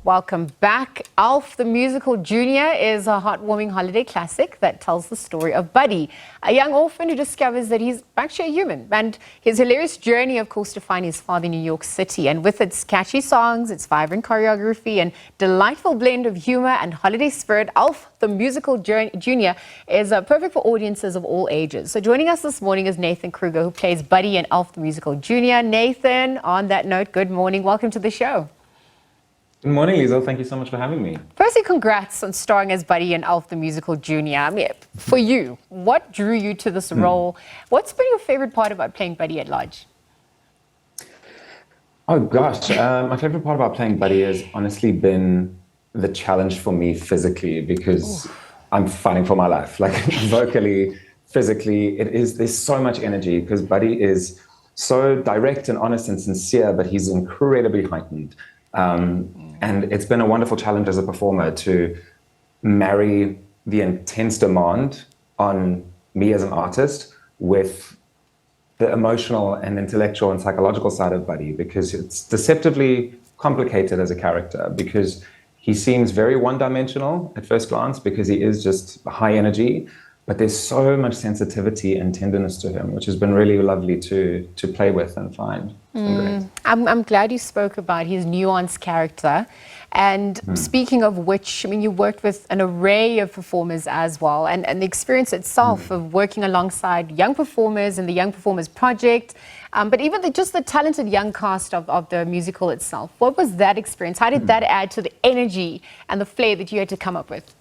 Welcome back. Alf the Musical Junior is a heartwarming holiday classic that tells the story of Buddy, a young orphan who discovers that he's actually a human, and his hilarious journey, of course, to find his father in New York City. And with its catchy songs, its vibrant choreography, and delightful blend of humor and holiday spirit, Alf the Musical Junior is perfect for audiences of all ages. So joining us this morning is Nathan Kruger, who plays Buddy in Alf the Musical Junior. Nathan, on that note, good morning. Welcome to the show. Good morning, Liesl. Thank you so much for having me. Firstly, congrats on starring as Buddy in Alf the Musical Junior. I mean, for you, what drew you to this role? What's been your favorite part about playing Buddy at large? Oh gosh, my favorite part about playing Buddy has honestly been the challenge for me physically, because I'm fighting for my life, like vocally, physically. There's so much energy because Buddy is so direct and honest and sincere, but he's incredibly heightened. And it's been a wonderful challenge as a performer to marry the intense demand on me as an artist with the emotional and intellectual and psychological side of Buddy, because it's deceptively complicated as a character, because he seems very one-dimensional at first glance because he is just high energy, but there's so much sensitivity and tenderness to him, which has been really lovely to play with and find. It's been great. I'm glad you spoke about his nuanced character. And speaking of which, I mean, you worked with an array of performers as well, and the experience itself of working alongside young performers in the Young Performers Project, but even just the talented young cast of the musical itself. What was that experience? How did that add to the energy and the flair that you had to come up with?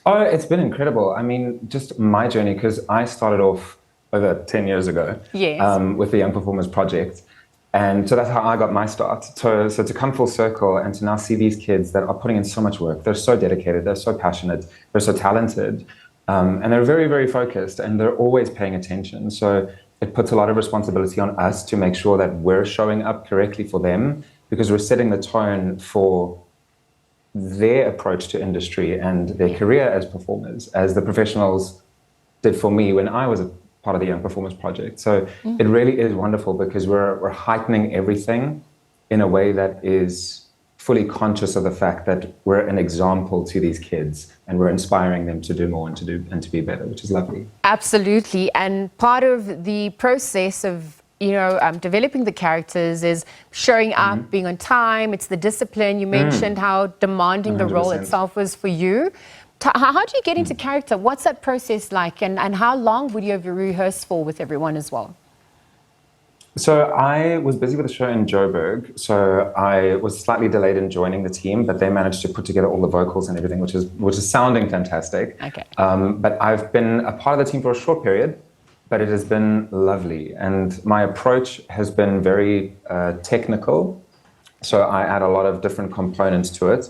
Oh, it's been incredible. I mean, just my journey, because I started off over 10 years ago with the Young Performers Project. And so that's how I got my start. So to come full circle and to now see these kids that are putting in so much work, they're so dedicated, they're so passionate, they're so talented, and they're very, very focused, and they're always paying attention. So it puts a lot of responsibility on us to make sure that we're showing up correctly for them, because we're setting the tone for their approach to industry and their career as performers, as the professionals did for me when I was a part of the Young Performers Project. So it really is wonderful, because we're heightening everything in a way that is fully conscious of the fact that we're an example to these kids, and we're inspiring them to do more and to be better, which is lovely. Absolutely. And part of the process of developing the characters is showing up, being on time. It's the discipline. You mentioned how demanding 100%. The role itself was for you. How do you get into character? What's that process like? And how long would you have rehearsed for with everyone as well? So I was busy with a show in Joburg, so I was slightly delayed in joining the team, but they managed to put together all the vocals and everything, which is sounding fantastic. Okay. But I've been a part of the team for a short period, but it has been lovely. And my approach has been very technical. So I add a lot of different components to it.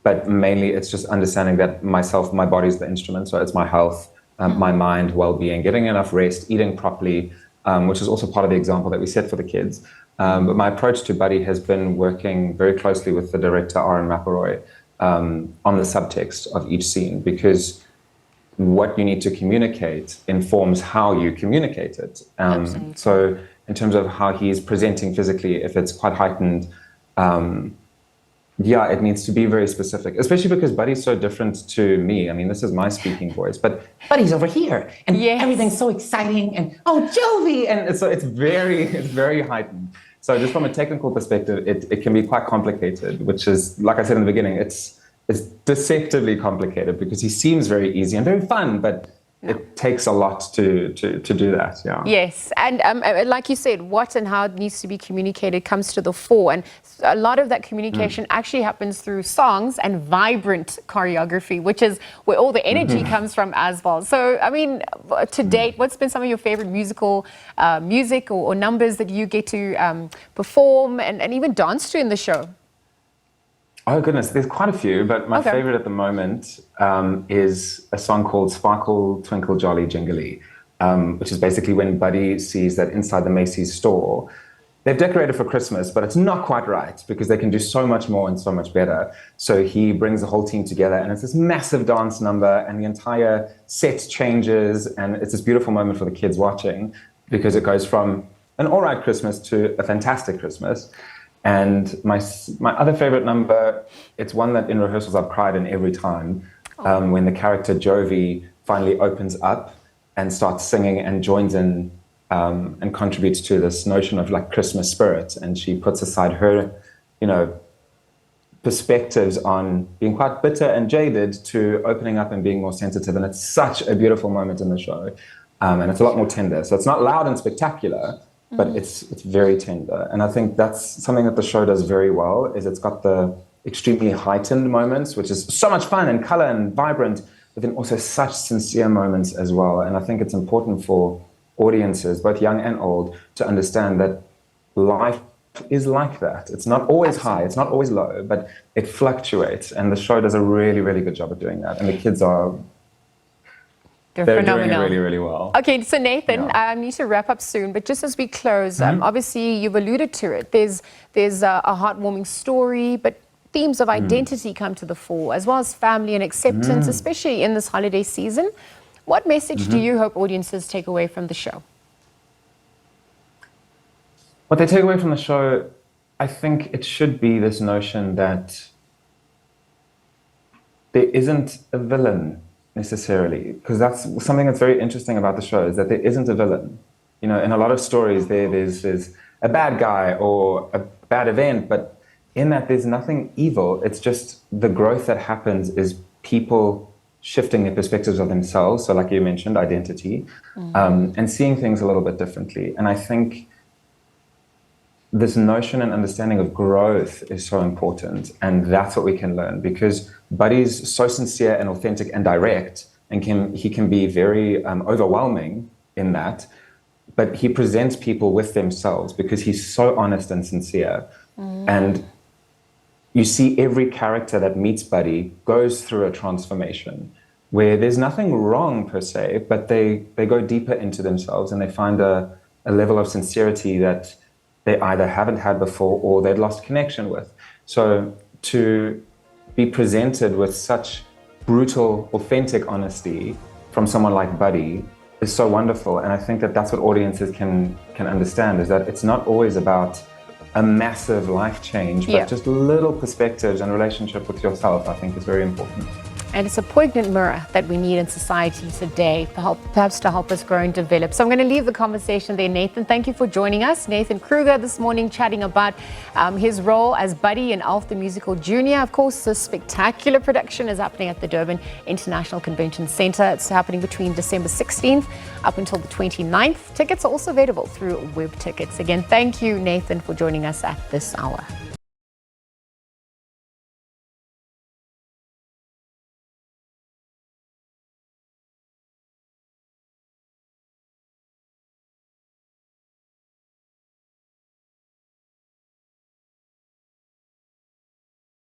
But mainly it's just understanding that my body is the instrument. So it's my health, my mind, well-being, getting enough rest, eating properly, which is also part of the example that we set for the kids. But my approach to Buddy has been working very closely with the director, Aaron McElroy, on the subtext of each scene, because what you need to communicate informs how you communicate it. So in terms of how he's presenting physically, if it's quite heightened, it needs to be very specific, especially because Buddy's so different to me. I mean, this is my speaking voice, but Buddy's over here, and everything's so exciting, and oh, Jovi, and so it's very heightened. So just from a technical perspective, it can be quite complicated, which is, like I said in the beginning, it's deceptively complicated, because he seems very easy and very fun, but it takes a lot to do that. Yeah. Yes, and like you said, what and how it needs to be communicated comes to the fore, and a lot of that communication actually happens through songs and vibrant choreography, which is where all the energy comes from as well. So, I mean, to date, what's been some of your favorite music or numbers that you get to perform and even dance to in the show? Oh goodness, there's quite a few, but my favorite at the moment is a song called Sparkle, Twinkle, Jolly, Jingly, which is basically when Buddy sees that inside the Macy's store, they've decorated for Christmas, but it's not quite right, because they can do so much more and so much better. So he brings the whole team together, and it's this massive dance number, and the entire set changes, and it's this beautiful moment for the kids watching, because it goes from an all right Christmas to a fantastic Christmas. And my other favorite number, it's one that in rehearsals I've cried in every time, when the character Jovi finally opens up and starts singing and joins in and contributes to this notion of like Christmas spirit. And she puts aside her, perspectives on being quite bitter and jaded to opening up and being more sensitive. And it's such a beautiful moment in the show. And it's a lot more tender. So it's not loud and spectacular, but it's very tender. And I think that's something that the show does very well, is it's got the extremely heightened moments, which is so much fun and color and vibrant, but then also such sincere moments as well. And I think it's important for audiences, both young and old, to understand that life is like that. It's not always high, it's not always low, but it fluctuates. And the show does a really, really good job of doing that. And the kids are They're doing it really, really well. Okay, so Nathan, I need to wrap up soon, but just as we close, obviously you've alluded to it. There's a heartwarming story, but themes of identity come to the fore, as well as family and acceptance, especially in this holiday season. What message do you hope audiences take away from the show? What they take away from the show, I think it should be this notion that there isn't a villain necessarily, because that's something that's very interesting about the show, is that there isn't a villain. In a lot of stories there's a bad guy or a bad event, but in that there's nothing evil. It's just the growth that happens is people shifting their perspectives of themselves, so like you mentioned, identity, and seeing things a little bit differently. And I think this notion and understanding of growth is so important, and that's what we can learn, because Buddy's so sincere and authentic and direct, and he can be very overwhelming in that, but he presents people with themselves because he's so honest and sincere. And you see every character that meets Buddy goes through a transformation where there's nothing wrong per se, but they go deeper into themselves and they find a level of sincerity that they either haven't had before or they'd lost connection with. So to be presented with such brutal, authentic honesty from someone like Buddy is so wonderful. And I think that that's what audiences can understand, is that it's not always about a massive life change, but just little perspectives and relationship with yourself, I think is very important. And it's a poignant mirror that we need in society today, perhaps to help us grow and develop. So I'm going to leave the conversation there, Nathan. Thank you for joining us. Nathan Kruger this morning chatting about his role as Buddy in Alf the Musical Junior. Of course, this spectacular production is happening at the Durban International Convention Centre. It's happening between December 16th up until the 29th. Tickets are also available through Web Tickets. Again, thank you, Nathan, for joining us at this hour.